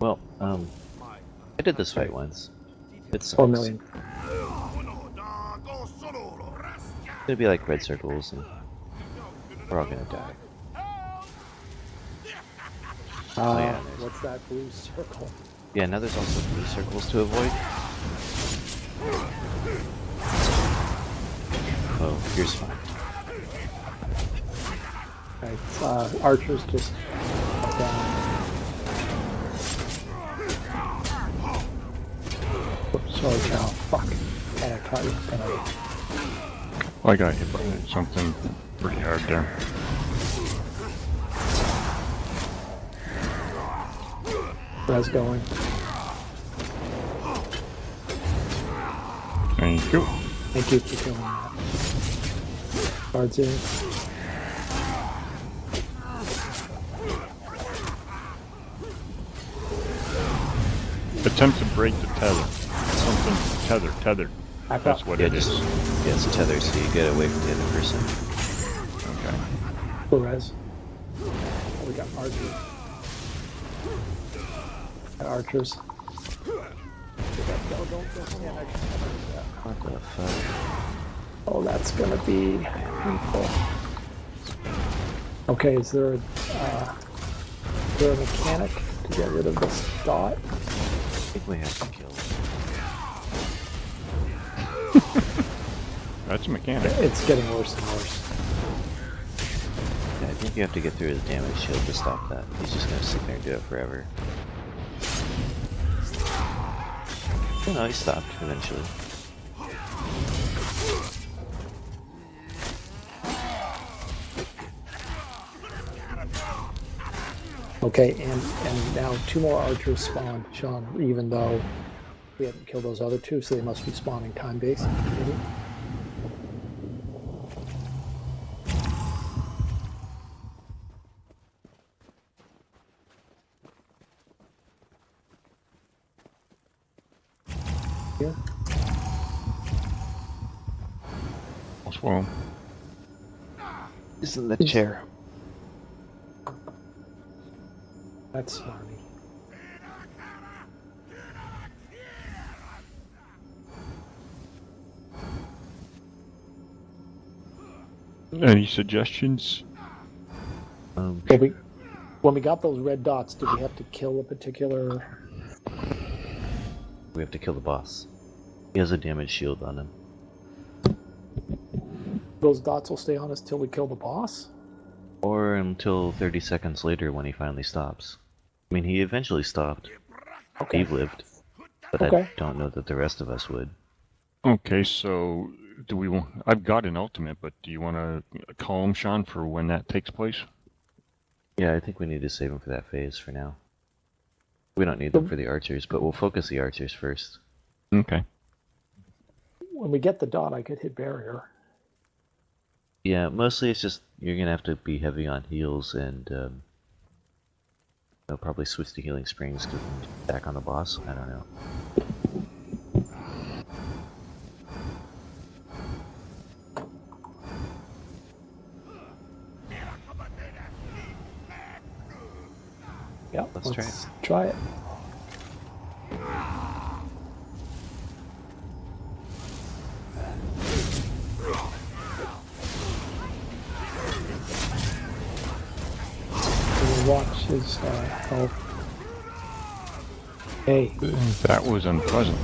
Well, I did this fight once. It sucks. 4 million. It's gonna be like red circles, and we're all gonna die. Yeah, What's that blue circle? Yeah, now there's also blue circles to avoid. Oh, here's fine. Right, archers just down. Oops, sorry, Cal. Fuck. I caught you. I got hit by something pretty hard there. Res going. Thank you. Thank you for killing that. Guards in. Attempt to break the tether. Something tethered. That's what it is. Yeah, it's a tether, so you get away from the other person. Okay. For res. Oh, we got archers. Archers. Don't stand next to that. What the fuck? Oh, that's gonna be painful. Okay, is there a mechanic to get rid of this dot? I think we have to kill him. That's a mechanic. It's getting worse and worse. Yeah, I think you have to get through his damage shield to stop that. He's just gonna sit there and do it forever. Oh no, he stopped eventually. Okay, and now 2 more archers spawn, Sean, even though we haven't killed those other 2, so they must be spawning time-based. Maybe? Here? Well, He's in the chair. That's smarmy. any suggestions? When we got those red dots, did we have to kill a particular... We have to kill the boss. He has a damage shield on him. Those dots will stay on us till we kill the boss? Or until 30 seconds later when he finally stops. I mean, he eventually stopped. Okay. He lived. But Okay. I don't know that the rest of us would. Okay, so do we want... I've got an ultimate, but do you want to call him, Sean, for when that takes place? Yeah, I think we need to save him for that phase for now. We don't need them for the archers, but we'll focus the archers first. Okay. When we get the dot, I could hit barrier. Yeah, mostly it's just you're gonna have to be heavy on heals and they'll probably switch to healing springs to back on the boss. I don't know. Yeah, Let's try it. Try it. We'll watch his health. Hey. That was unpleasant.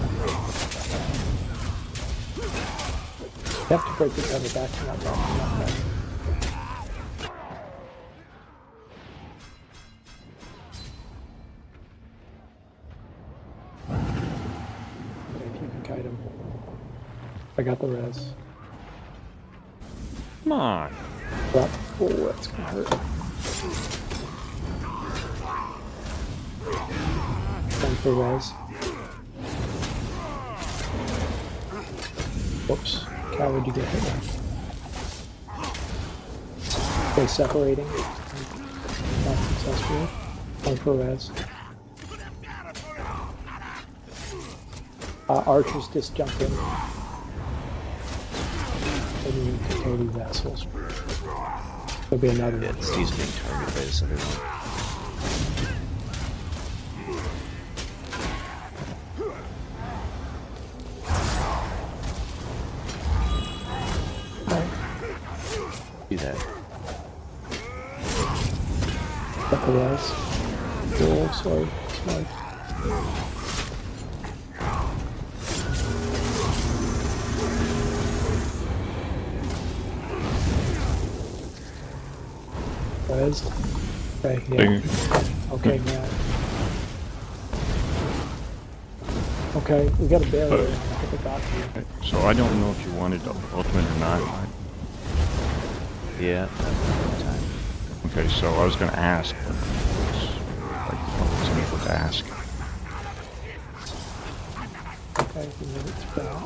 You have to break the tether back to that dot. If you can kite him. I got the res. Come on. But, oh, that's gonna hurt. One for res. Whoops. How would you get hit with? Okay, separating. Not successful. One for res. Archers just jump in. Maybe we can kill these assholes. There'll be another Yeah, one. Steve's being targeted by this other one. that. Got the res. Oh, sorry. Sorry. Res. Okay, yeah. Okay, now. Okay, we got a barrier. I think I got you. So I don't know if you wanted the ultimate or not. Yeah, that's time. Okay, so I was going to ask, but I wasn't able to ask. Okay, we move it through that.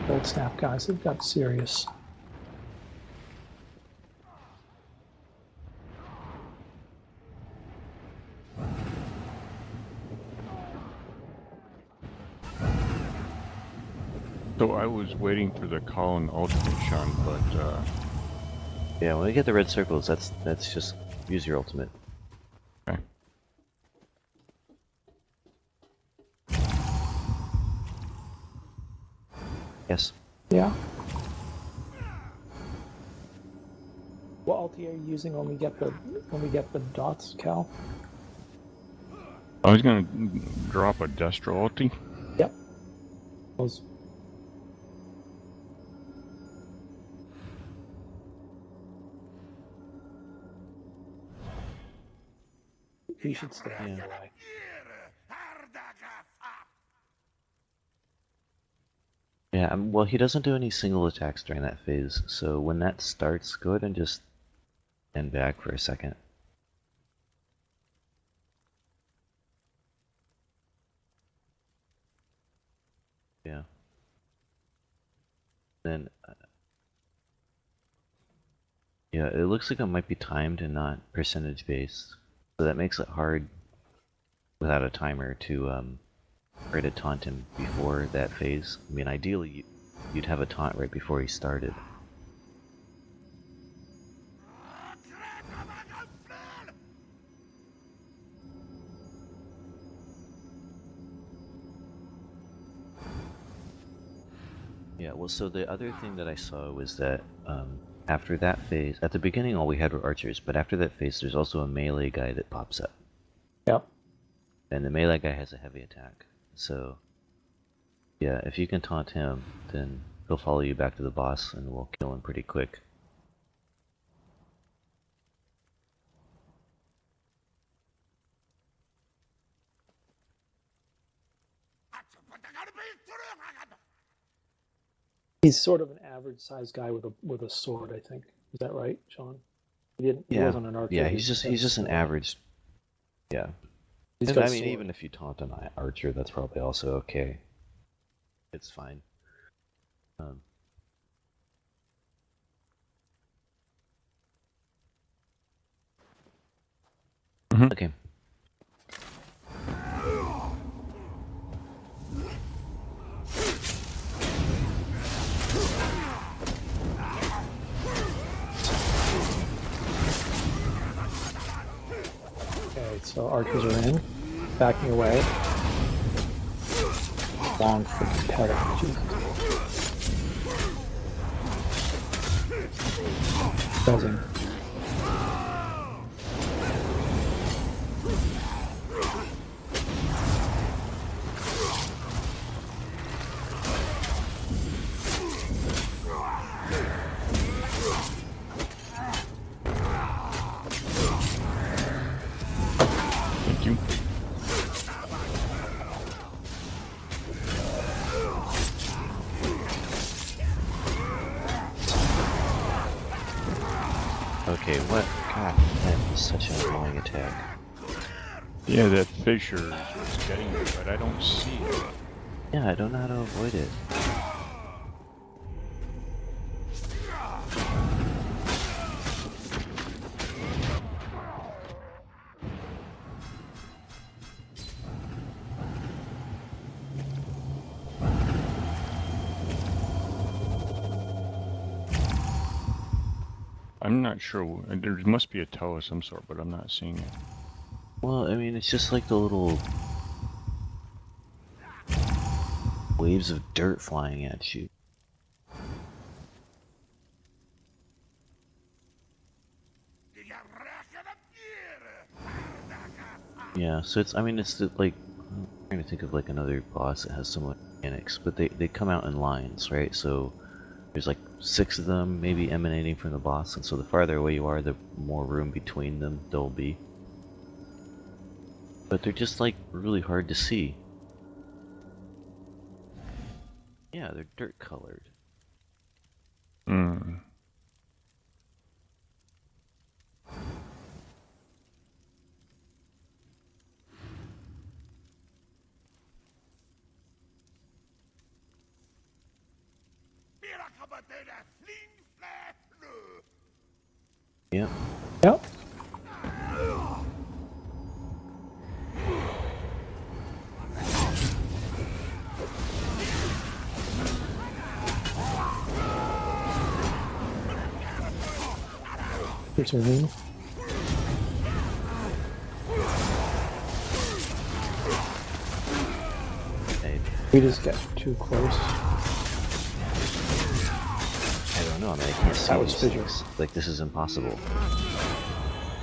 Old snap guys have got serious. So I was waiting for the call and ultimate, Sean, but Yeah, when we get the red circles, that's just use your ultimate. okay. Yes. Yeah. What ulti are you using when we get the dots, Cal? I was going to drop a Destro ulti. Yep. Those. He should stay out of the way. Yeah, well, he doesn't do any single attacks during that phase, so when that starts, go ahead and just stand back for a second. Yeah. Then, yeah, it looks like it might be timed and not percentage based, so that makes it hard without a timer to try to taunt him before that phase. I mean, ideally, you'd have a taunt right before he started. Yeah, well, so the other thing that I saw was that after that phase, at the beginning all we had were archers, but after that phase there's also a melee guy that pops up. Yep. And the melee guy has a heavy attack. So, yeah, if you can taunt him, then he'll follow you back to the boss and we'll kill him pretty quick. He's sort of an average-sized guy with a sword, I think. Is that right, Sean? He wasn't an archer. Yeah, he's just an average. Yeah. He's And got I a mean, sword. even if you taunt an archer, that's probably also okay. It's fine. Okay. Okay, so archers are in, backing away. Long freaking pedal, Jesus. Buzzing. Thank you. Okay, what? God, that is such an annoying attack. Yeah, that fissure is what's getting me, but I don't see it. Yeah, I don't know how to avoid it. I'm not sure. There must be a toe of some sort, but I'm not seeing it. Well, I mean, it's just like the little waves of dirt flying at you. Yeah, so it's, I mean, it's like, I'm trying to think of like another boss that has similar mechanics, but they come out in lines, right? So there's like 6 of them maybe emanating from the boss, and so the farther away you are, the more room between them there'll be. But they're just like really hard to see. Yeah, they're dirt colored. Hmm. Yep. Yep. Here's a ring. I We just got too close. don't know, I mean, I can't see That was these fissure. things. Like, this is impossible.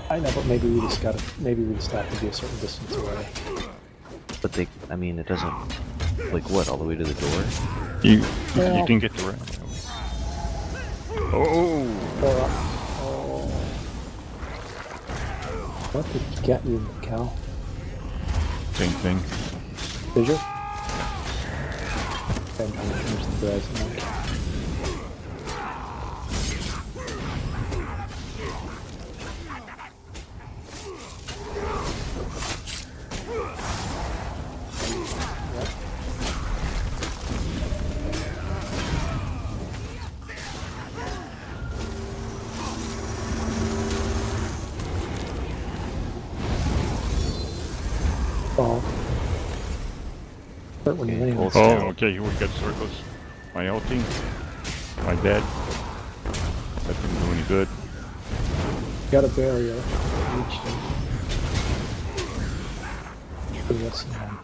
I know, but maybe we just gotta. Maybe we just have to be a certain distance away. But they, I mean, it doesn't, like what, all the way to the door? You Well- can get the right. Oh! Or up. Oh. What did you get, you cow? Same thing. Fissure? Okay, I'm trying to finish the bread. Oh. Hurt when you Okay, land. hold Oh, down. okay, we got circles. My ulting. My bad. That didn't do any good. Got a barrier. Reached it. Yes, man.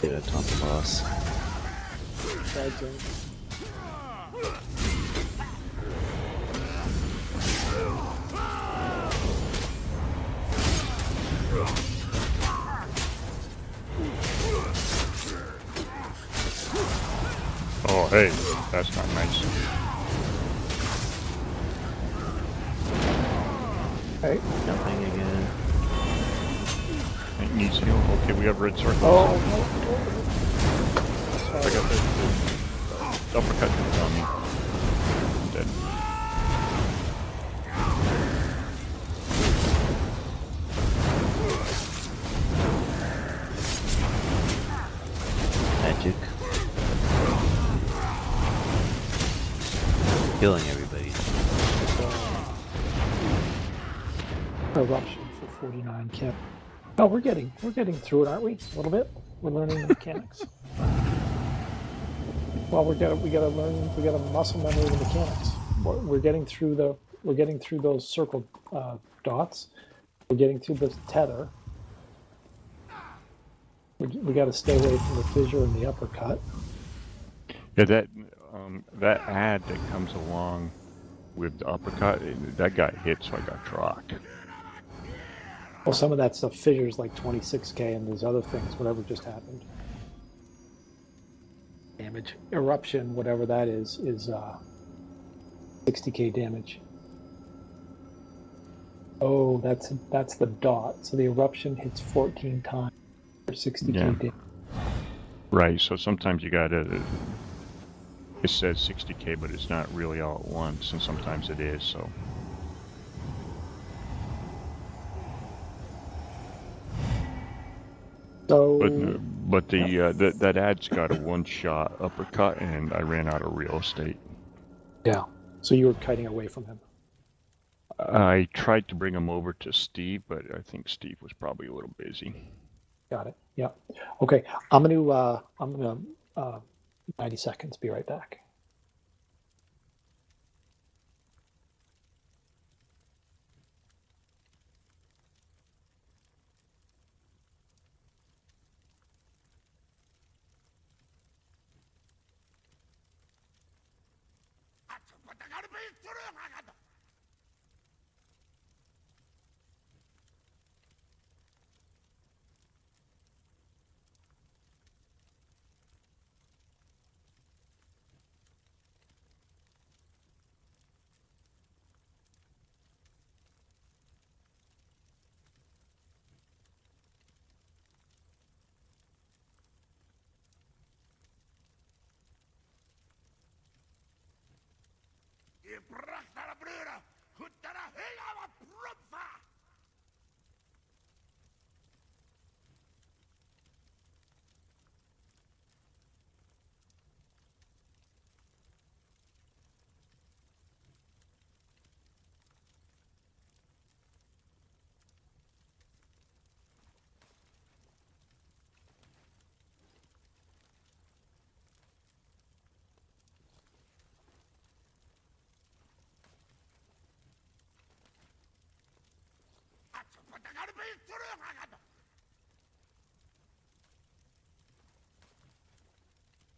Get a top boss. Sides in. Oh, hey, that's not nice. Hey. Jumping again. It needs heal. Okay, we have red circles. Oh, I got the uppercut on me. I'm dead. Magic. Killing everybody. Eruption for 49 cap. Oh, we're getting through it, aren't we? A little bit. We're learning the mechanics. Well, we gotta muscle memory the mechanics. We're getting through those circle dots. We're getting through the tether. We got to stay away from the fissure and the uppercut. Yeah, that ad that comes along with the uppercut, that got hit, so I got dropped. Well, some of that stuff fissures like 26k, and there's other things. Whatever just happened. Damage, eruption, whatever that is 60k damage. Oh, that's the dot. So the eruption hits 14 times for 60k Yeah. damage. Right, so sometimes you gotta. It says 60k, but it's not really all at once, and sometimes it is, so. So But that ad's got a one-shot uppercut, and I ran out of real estate. yeah. So you were kiting away from him. I tried to bring him over to Steve, but I think Steve was probably a little busy. Got it. Yeah. Okay. I'm gonna 90 seconds. Be right back.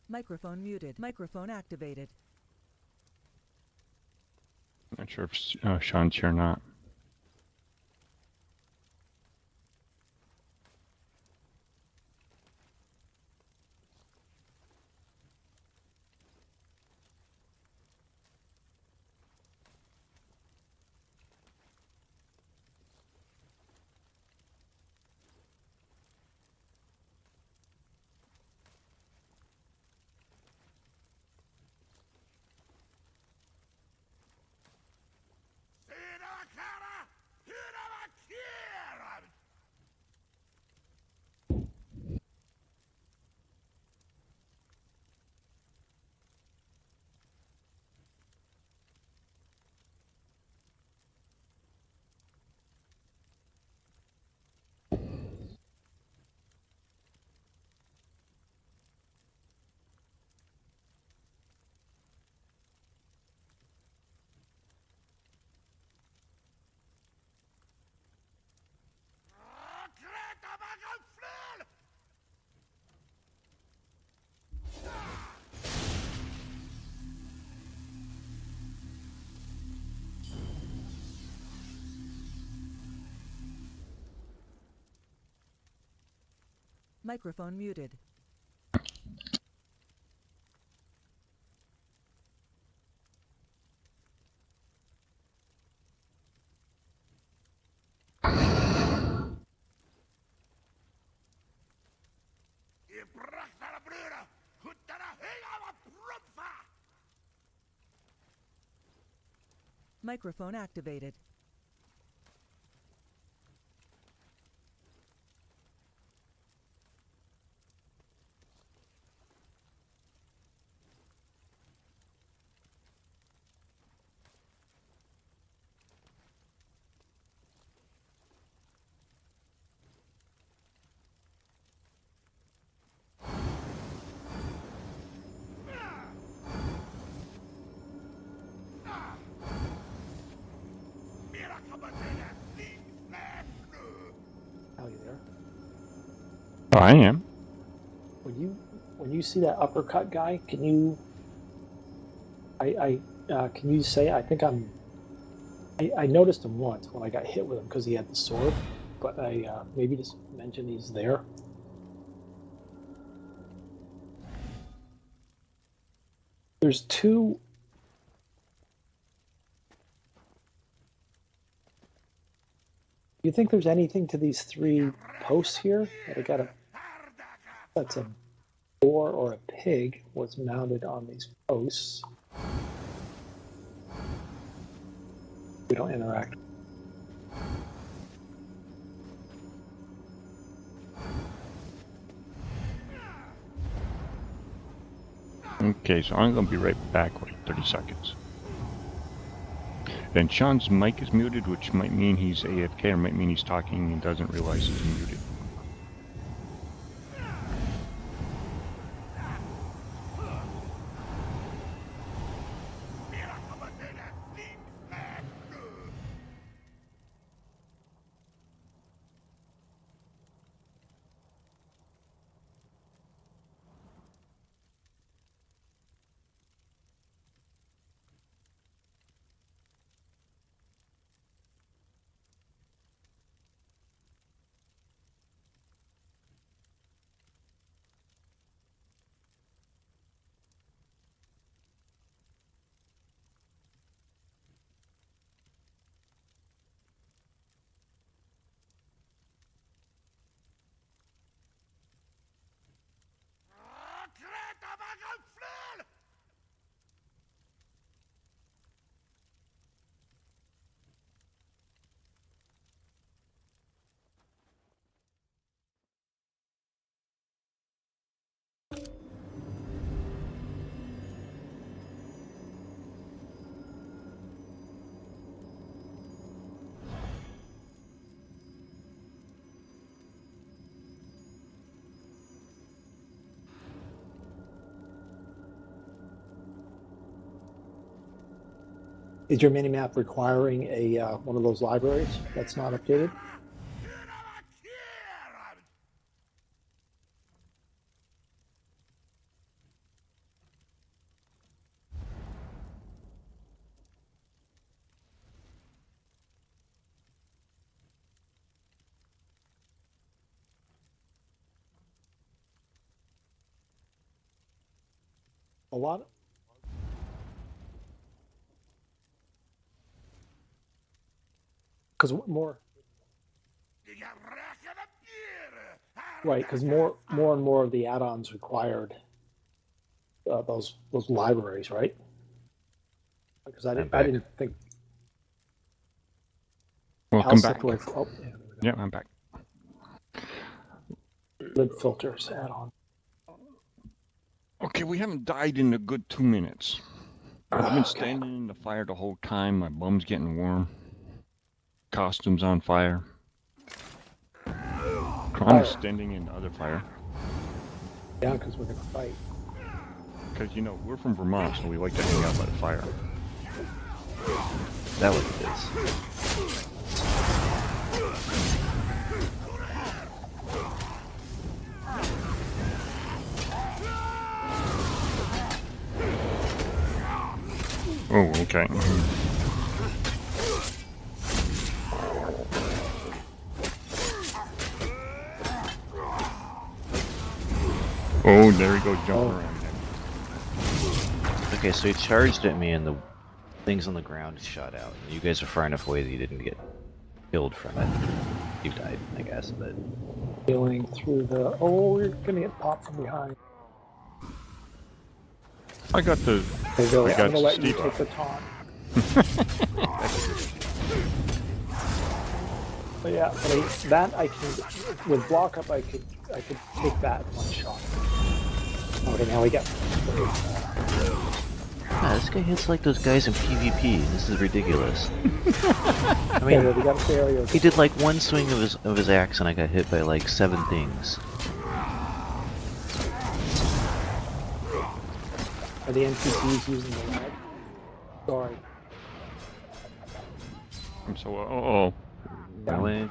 Microphone muted. Microphone activated. Not sure if Sean's here or not. Microphone muted. Microphone activated. Are you there? Oh, I am. When you see that uppercut guy, can you? Can you say? I noticed him once when I got hit with him because he had the sword, but I maybe just mention he's there. There's two. Do you think there's anything to these three posts here? That I got that's a boar or a pig was mounted on these posts. We don't interact. Okay, so I'm going to be right back with 30 seconds. Then Sean's mic is muted, which might mean he's AFK, or might mean he's talking and doesn't realize he's muted. Is your minimap requiring a one of those libraries that's not updated? A lot. Because more. Right, because more and more of the add-ons required those libraries, right? Because I didn't think. Welcome back. Oh, Yeah, I'm back. Lid filters add-on. Okay, we haven't died in a good 2 minutes. I've been standing in the fire the whole time. My bum's getting warm. Costume's on fire. I'm standing in the other fire. Yeah, because we're going to fight. Because, you know, we're from Vermont, so we like to hang out by the fire. Is that what it is? Oh, okay. Oh, there he goes jumping around there. Okay, so he charged at me and the things on the ground shot out. You guys are far enough away that you didn't get killed from it. You died, I guess, but... Healing through the... Oh, you're going to get popped from behind. I got the... There you go. I I'm got going to let you Steve take the taunt. But yeah, that I can... With block up, I could take that in one shot. Okay, now we get... Yeah, this guy hits like those guys in PvP. This is ridiculous. I mean, we got barrier. he did like one swing of his axe and I got hit by like 7 things. Are the NPCs using the lag? Sorry. I'm so... Uh-oh. Run away.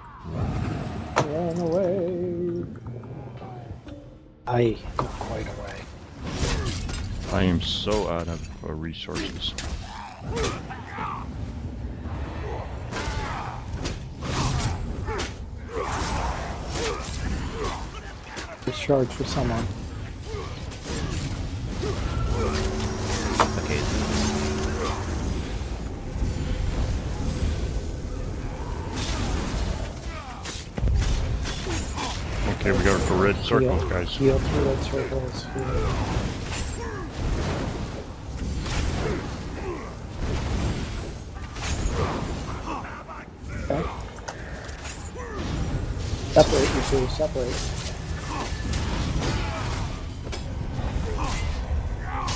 Run away. I not quite away. I am so out of resources. Discharge for someone. Okay. Okay, we got the red circles, guys. Heal through red circles. Okay. Separate, you two, separate.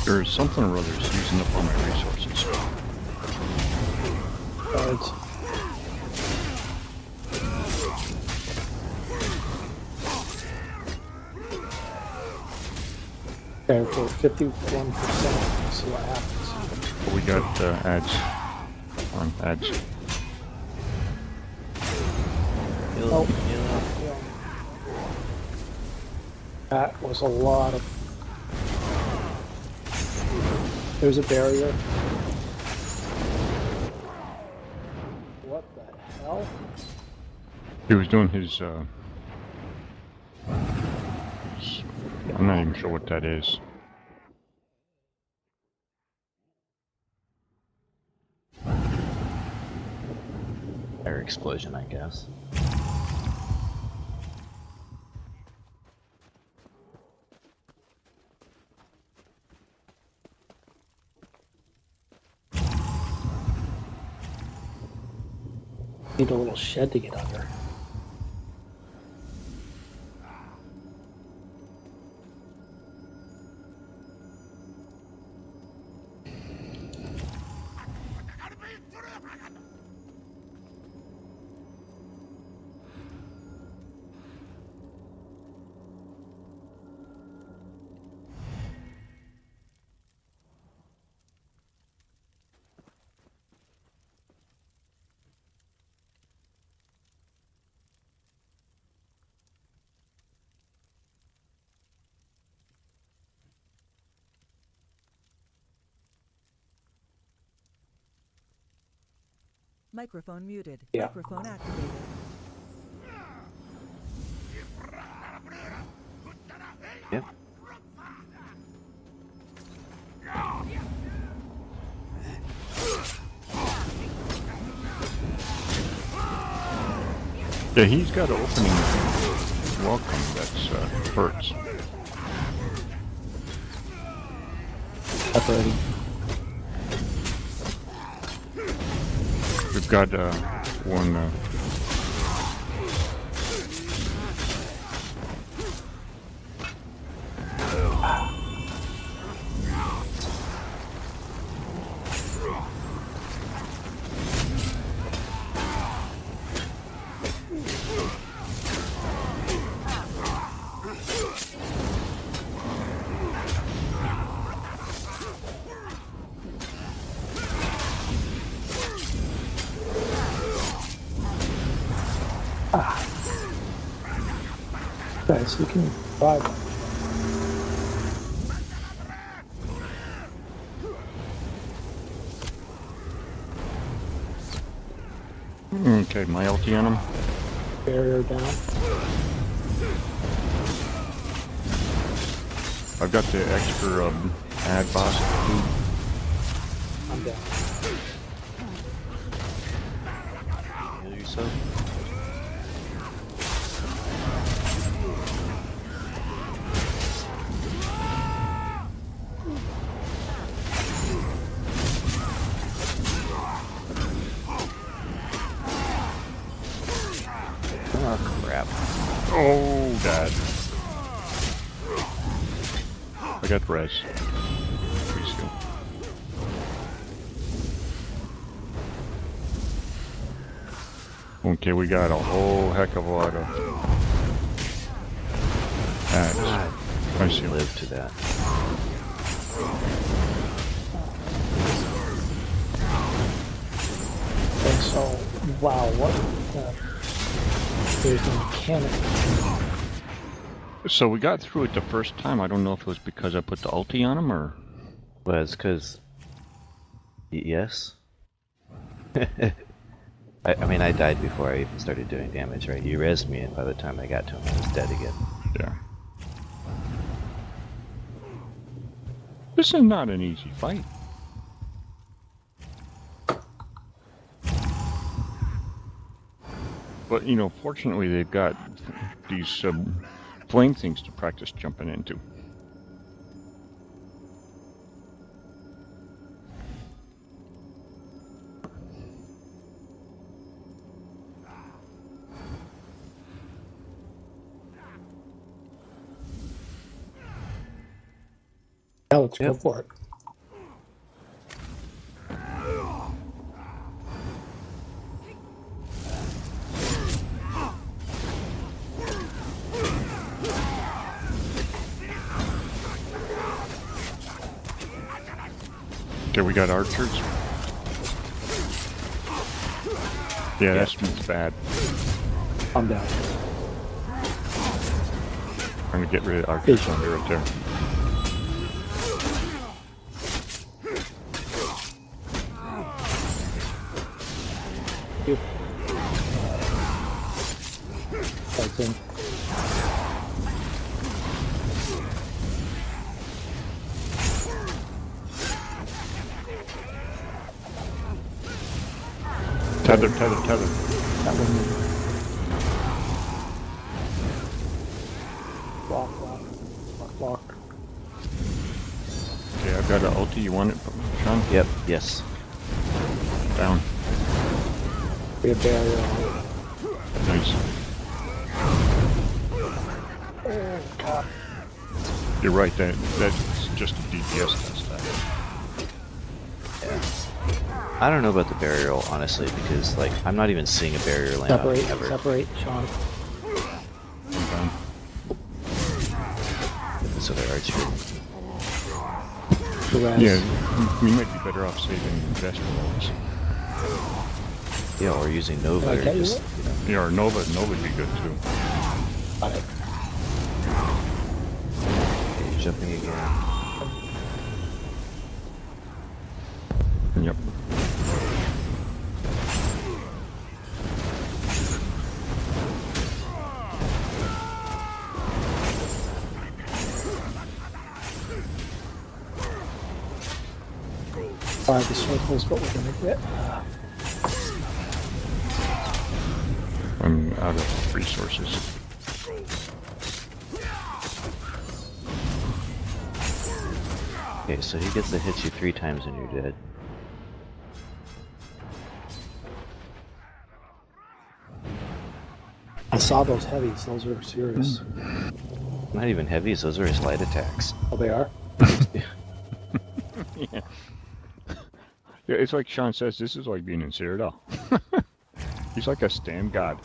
There's something or other that's using up all my resources. Guards. Okay, for 51%, we'll see what happens. We got ads. On ads. Heal, Oh. heal up. That was a lot of... There's a barrier. What the hell? He was doing his, I'm not even sure what that is. Fire explosion, I guess. Need a little shed to get under. Microphone muted. Yeah. Microphone activated. Yep. Yeah, he's got an opening welcome that's hurts. Separating. We've got one. Okay, so you can buy them. Okay, my ulti on him. Barrier down. I've got the extra ad boss food. I'm down. Heal yourself. Oh crap. Oh, God. I got res. Please go. Okay, we got a whole heck of a lot of ads. I see. Live to that. Okay, so, wow, what? There's no mechanic. So we got through it the first time. I don't know if it was because I put the ulti on him or... Well, it's because... Yes? I mean, I died before I even started doing damage, right? You rezzed me, and by the time I got to him, I was dead again. Yeah. This is not an easy fight. But, you know, fortunately they've got these flame things to practice jumping into. Yeah, let's go Yep. for it. Okay, we got archers. Yeah, that's bad. I'm down. I'm gonna get rid of archers under it there. You. That's in. Tether. That one. Lock. Okay, I've got an ulti. You want it, Sean? Yep, yes. Down. We have barrier on it. Nice. Oh, God. You're right, that's just a DPS test. I don't know about the burial, honestly, because, like, I'm not even seeing a barrier land out ever. Separate, Sean. I'm down. This other archer. The Yeah, we might be better off saving vegetables. Yeah, or using Nova, Can I or get you just, you know. Yeah, or Nova'd be good too. Got it. Okay, jumping again. Yep. Alright, the circle's what we're gonna get. I'm out of resources. Okay, so he gets to hit you 3 times and you're dead. I saw those heavies, those are serious. Not even heavies, those are his light attacks. Oh, they are? Yeah. Yeah, it's like Sean says, this is like being in Cyrodiil. He's like a stand god.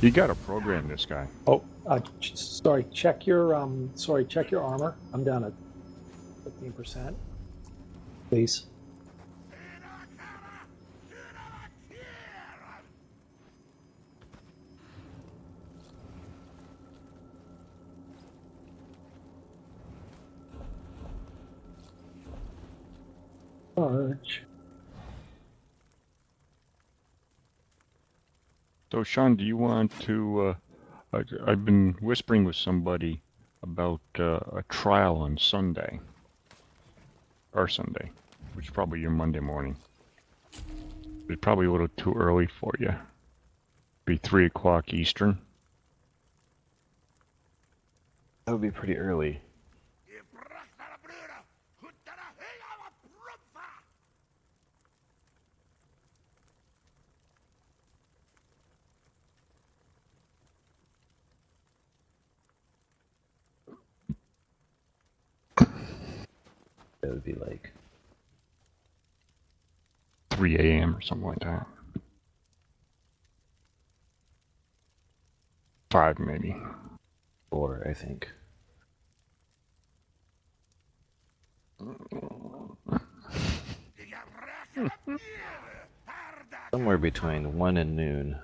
You gotta program this guy. Oh, sorry, check your armor. I'm down at 15%. Please. Charge. So Sean, do you want to, I've been whispering with somebody about a trial on Sunday. Our Sunday, which is probably your Monday morning. It's probably a little too early for you. Be 3 o'clock Eastern. That would be pretty early. That would be like 3 a.m. or something like that. 5 maybe. 4, I think. Somewhere between 1 and noon.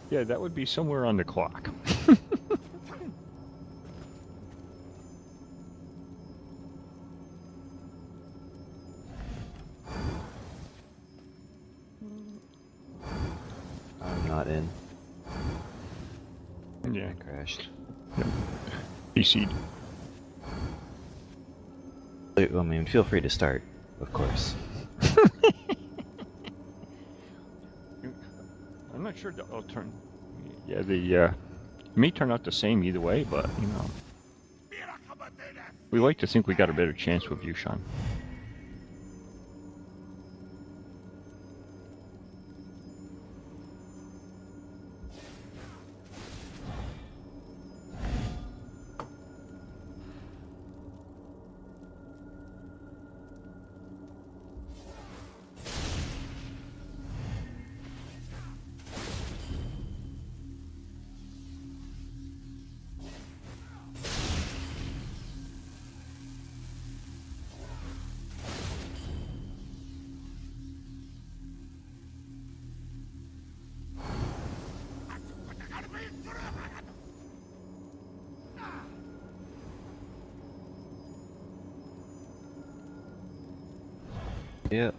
Yeah, that would be somewhere on the clock. I'm not in. Yeah, Crashed. PC'd. I mean, feel free to start, of course. I'm not sure I'll turn. Yeah, the may turn out the same either way, but you know, we like to think we got a better chance with you, Sean. Yeah.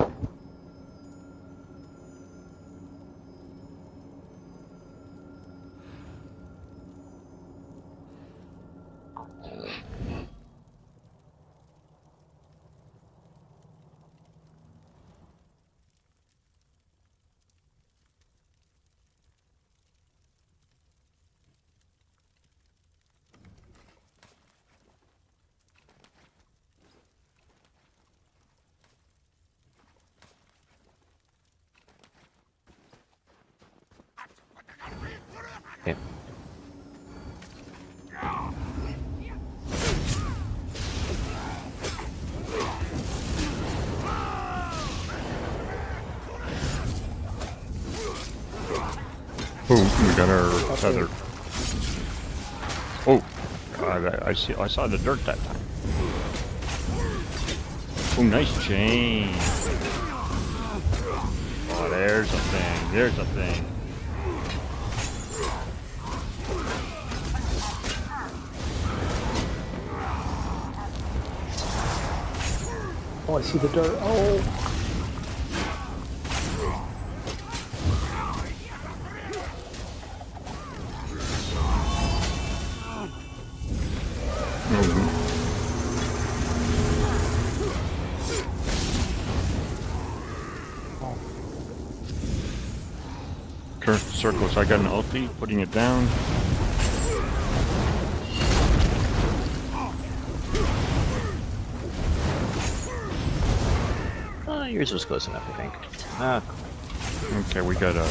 Okay. Boom, we got our feather. Oh, God, I saw the dirt that time. Oh, nice chain. Oh, there's a thing. There's a thing. Oh, I see the dirt. Oh! circles. I got an ulti, putting it down. Yours was close enough, I think. Ah, Okay, we got a...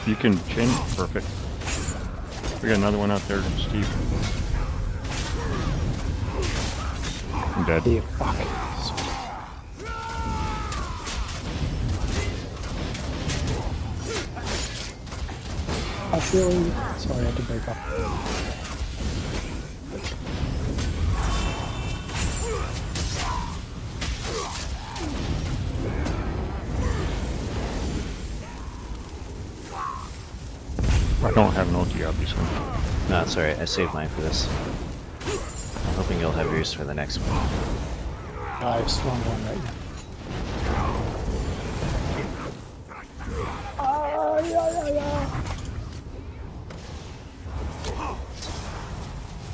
You can change... Perfect. We got another one out there, Steve. I'm dead. Yeah, fuck. I feel... Sorry, I had to break up. I don't have an ulti, obviously. no, it's alright. I saved mine for this. I'm hoping you'll have yours for the next one. I have strong one right now.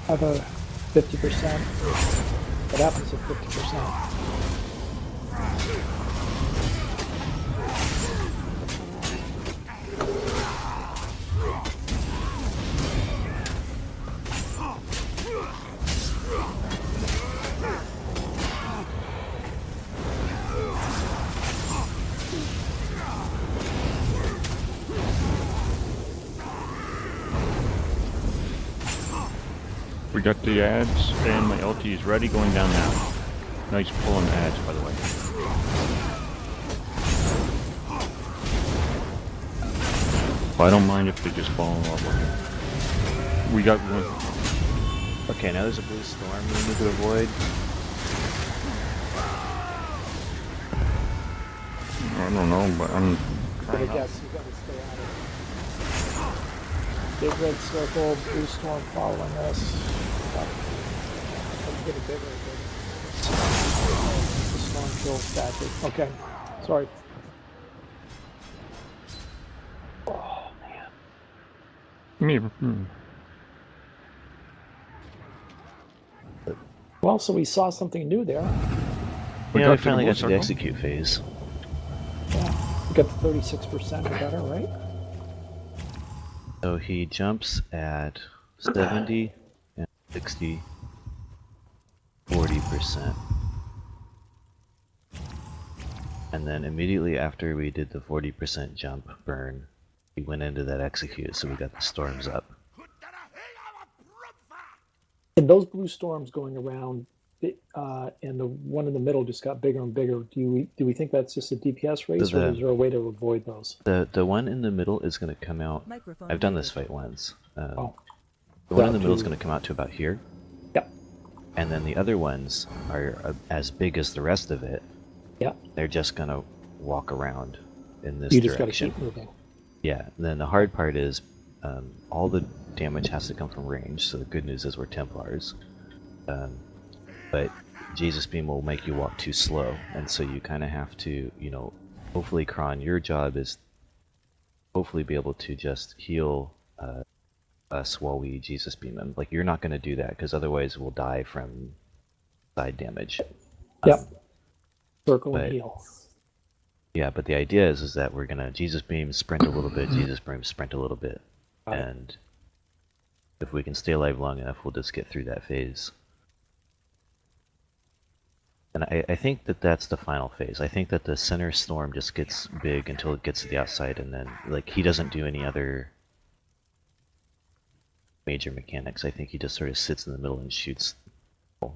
I have a 50%. What happens at 50%? We got the ads, and my ulti is ready, going down now. Nice pulling ads, by the way. Well, I don't mind if they just fall in love with it. We got one. Okay, now there's a blue storm we need to avoid. I don't know, but I'm I trying out. guess you gotta stay out of it. Big red circle, blue storm following us. Let's get it bigger and bigger. The storm kills static. Okay, sorry. Oh man. Well, so we saw something new there. We Yeah, got we to the finally blue got to the circle. execute phase. Yeah, we got the 36% or better, right? So he jumps at 70 and 60, 40%. And then immediately after we did the 40% jump burn, we went into that execute, so we got the storms up. And those blue storms going around, and the one in the middle just got bigger and bigger. Do we think that's just a DPS race, So or is there a way to avoid those? The one in the middle is going to come out. Microphone I've done this muted. fight once. Oh, The one in the That middle is too. going to come out to about here. Yep. And then the other ones are as big as the rest of it. yeah. They're just going to walk around in this You just got to direction. keep moving. Yeah, and then the hard part is all the damage has to come from range, so the good news is we're Templars. But Jesus Beam will make you walk too slow, and so you kind of have to, hopefully, Kron, your job is hopefully be able to just heal us while we Jesus Beam him. Like, you're not going to do that, because otherwise we'll die from side damage. Yep. Circle but- and heal. Yeah, but the idea is that we're going to Jesus Beam, sprint a little bit, Jesus Beam, sprint a little bit. Got it. And if we can stay alive long enough, we'll just get through that phase. And I think that that's the final phase. I think that the center storm just gets big until it gets to the outside, and then, like, he doesn't do any other major mechanics. I think he just sort of sits in the middle and shoots.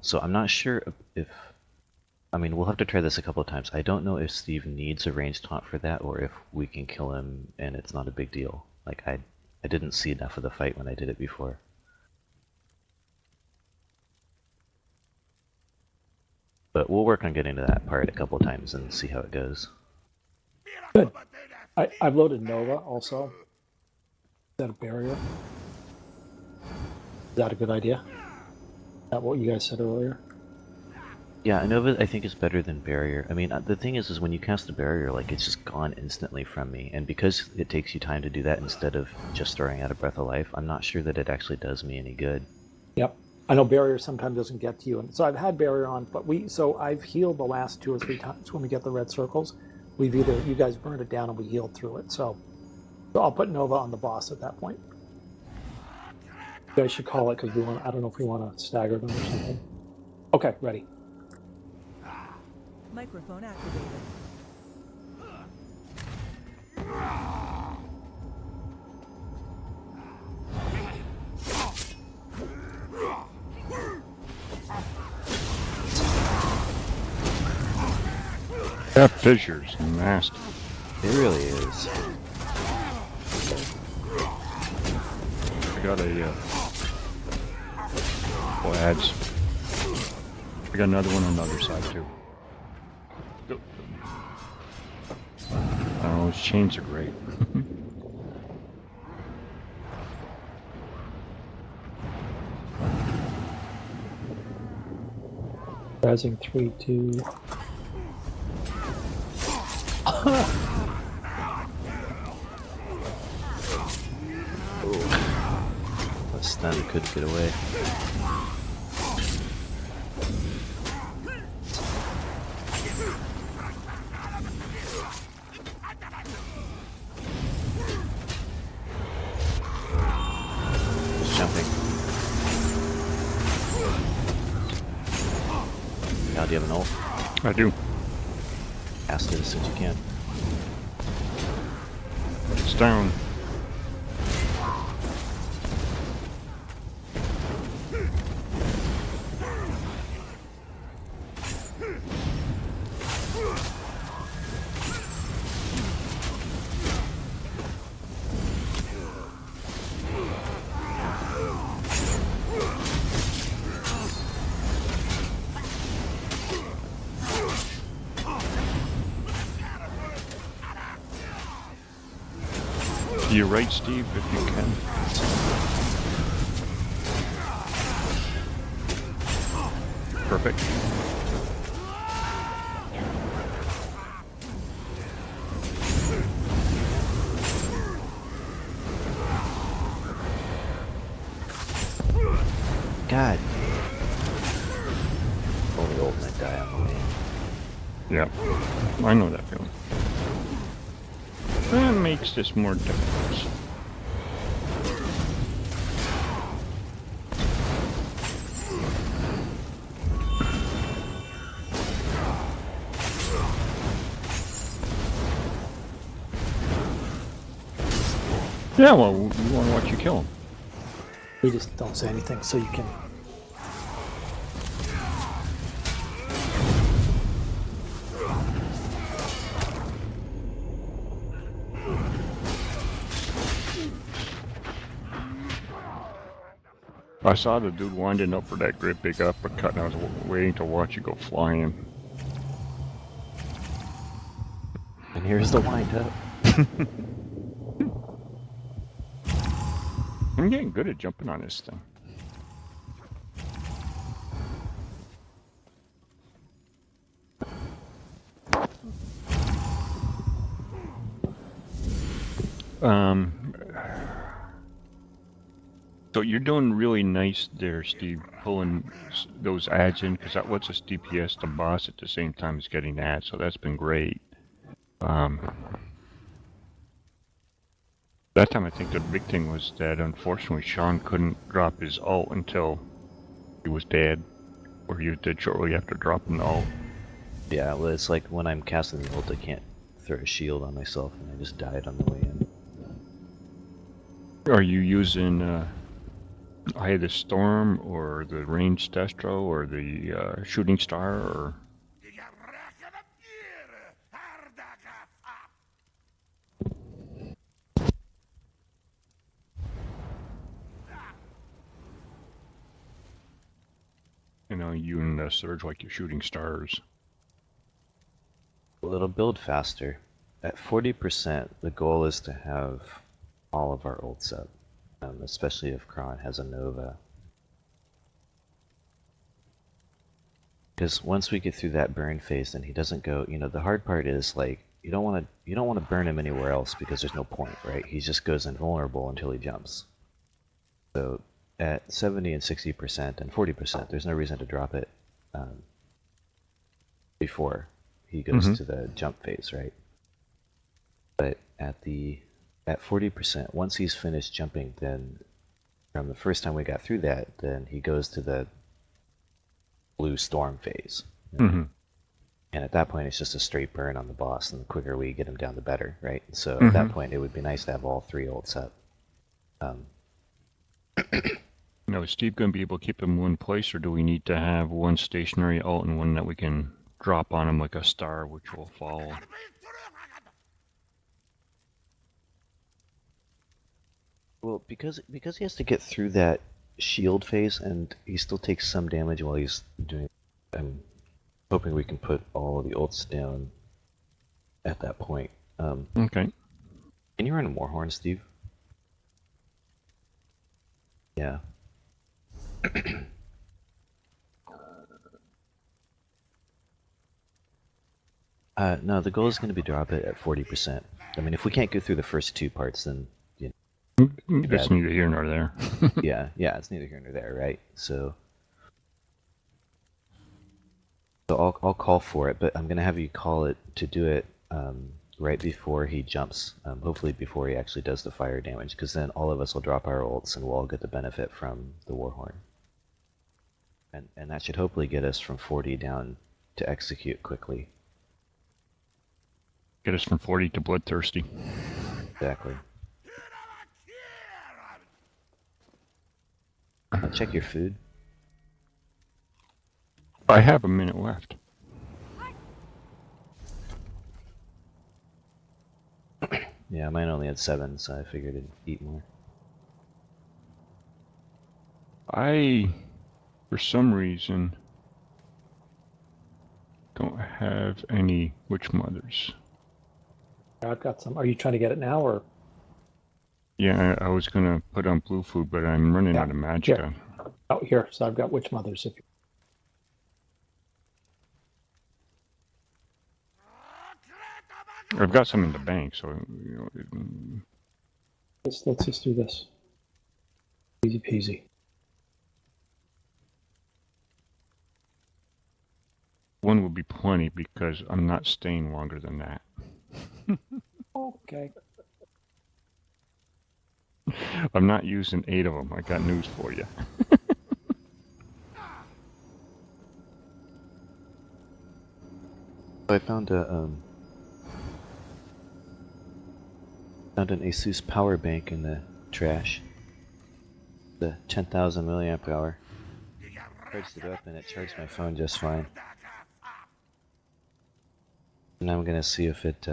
So I'm not sure if... I mean, we'll have to try this a couple of times. I don't know if Steve needs a ranged taunt for that, or if we can kill him and it's not a big deal. Like, I didn't see enough of the fight when I did it before. But we'll work on getting to that part a couple of times and see how it goes. Good. I've loaded Nova also. Is that a barrier? Is that a good idea? Is that what you guys said earlier? Yeah, Nova I think is better than Barrier. I mean, the thing is when you cast a Barrier, like, it's just gone instantly from me. And because it takes you time to do that instead of just throwing out a Breath of Life, I'm not sure that it actually does me any good. Yep. I know barrier sometimes doesn't get to you, and so I've had barrier on, but I've healed the last 2 or 3 times when we get the red circles. We've either you guys burned it down and we healed through it. So So I'll put Nova on the boss at that point. You guys should call it because we want. I don't know if we want to stagger them or something. Okay, ready. Microphone activated. That fissure's nasty. It really is. I got a lads. I got another one on the other side too. Oh, those chains are great. Rising 3, 2. The stun couldn't get away. Just jumping. Now, do you have an ult? I do. Cast it as soon as you can. It's down. You're right, Steve, if you can. Perfect. God. Only ult might die on the way. Yeah, I know that feeling. That makes this more difficult. Yeah, well, we want to watch you kill him. We just don't say anything so you can. I saw the dude winding up for that great big uppercut, and I was waiting to watch you go flying. And here's the wind up. I'm getting good at jumping on this thing. So you're doing really nice there, Steve, pulling those ads in, because that lets us DPS the boss at the same time as getting ads, so that's been great. That time I think the big thing was that unfortunately Sean couldn't drop his ult until he was dead, or he was dead shortly after dropping the ult. Yeah, well, it's like when I'm casting the ult, I can't throw a shield on myself, and I just died on the way in. Are you using Eye of the Storm, or the ranged Destro, or the Shooting Star, or? You know, you and Surge like your Shooting Stars. Well, it'll build faster. At 40%, the goal is to have all of our ults up, especially if Kron has a Nova. Because once we get through that burn phase, then he doesn't go. You know, the hard part is like you don't want to burn him anywhere else because there's no point, right? He just goes invulnerable until he jumps. So at 70 and 60% and 40%, there's no reason to drop it before he goes to the jump phase, right? But at the at 40%, once he's finished jumping, then from the first time we got through that, then he goes to the blue storm phase. Mm-hmm. And at that point, it's just a straight burn on the boss, and the quicker we get him down, the better, right? So at that point, it would be nice to have all 3 ults up. Now, is Steve going to be able to keep them in one place, or do we need to have one stationary ult and one that we can drop on him like a star, which will follow? Well, because he has to get through that shield phase, and he still takes some damage while he's doing. I'm hoping we can put all the ults down at that point. Okay. Can you run a Warhorn, Steve? Yeah. No, the goal is going to be drop it at 40%. I mean, if we can't go through the first 2 parts, then That's neither here nor there. yeah, it's neither here nor there, right? So I'll call for it, but I'm gonna have you call it to do it right before he jumps. Hopefully before he actually does the fire damage, because then all of us will drop our ults and we'll all get the benefit from the Warhorn. And that should hopefully get us from 40 down to execute quickly. Get us from 40 to bloodthirsty. Exactly. Check your food. I have a minute left. Yeah, mine only had 7, so I figured I'd eat more. I, for some reason, don't have any witch mothers. I've got some. Are you trying to get it now, or? Yeah, I was gonna put on blue food, but I'm running out of magicka. Out here, so I've got witch mothers. If I've got some in the bank, so let's just do this. Easy peasy. one would be plenty because I'm not staying longer than that. Okay. I'm not using 8 of them. I got news for you. I found an Asus power bank in the trash. The 10,000 milliamp hour. Charged it up and it charged my phone just fine. And I'm gonna see if it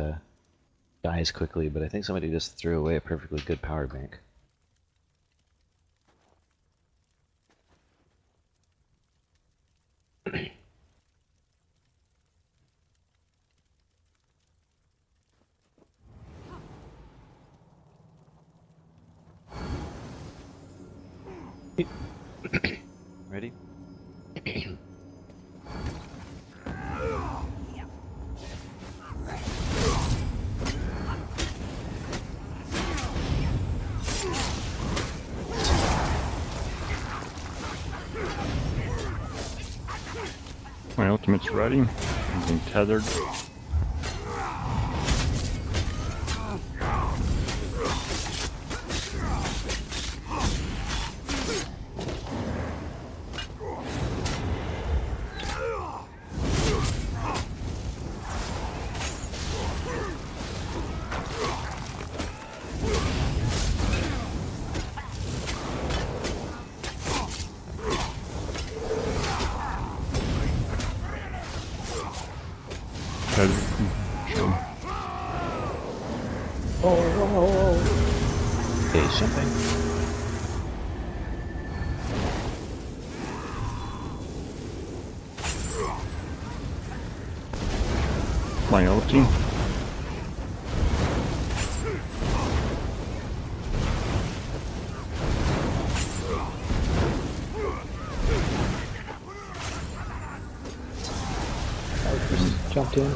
dies quickly, but I think somebody just threw away a perfectly good power bank. Ready? My ultimate's ready. I'm being tethered. Hey, something. My ulti. Just jumped in.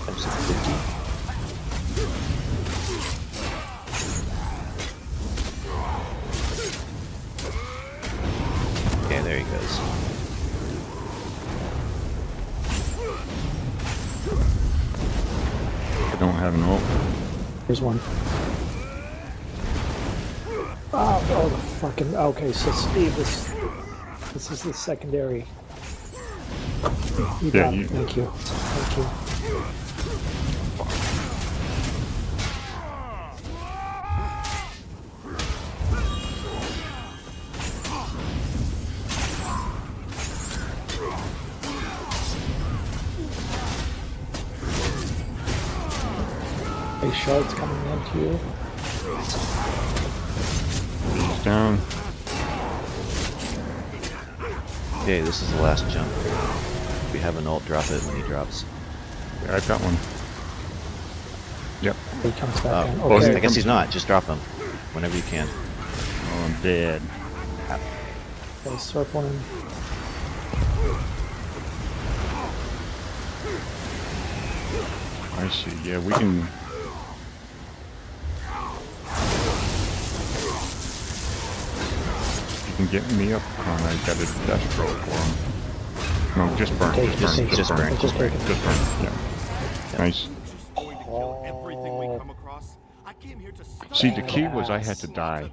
Episode 50. Okay, there he goes. I don't have an ult. Here's one. Oh, the fucking. Okay, so Steve, this is the secondary. You got it. Thank you. Thank you. Hey, shards coming into you. He's down. Okay, this is the last jump. If we have an ult, drop it when he drops. Yeah, I've got one. Yep. He comes back in. Oh, Okay. I guess he's not. Just drop him whenever you can. Oh, I'm dead. Okay, circling. I see. Yeah, we can. You can get me up on. I got a death throw for him. No, just burn. Take it, Just burn. take it, Just burn. just take it. Just burn. Yeah. Nice. Just going to kill everything we come across. I came here to stop See, the key was I had to die.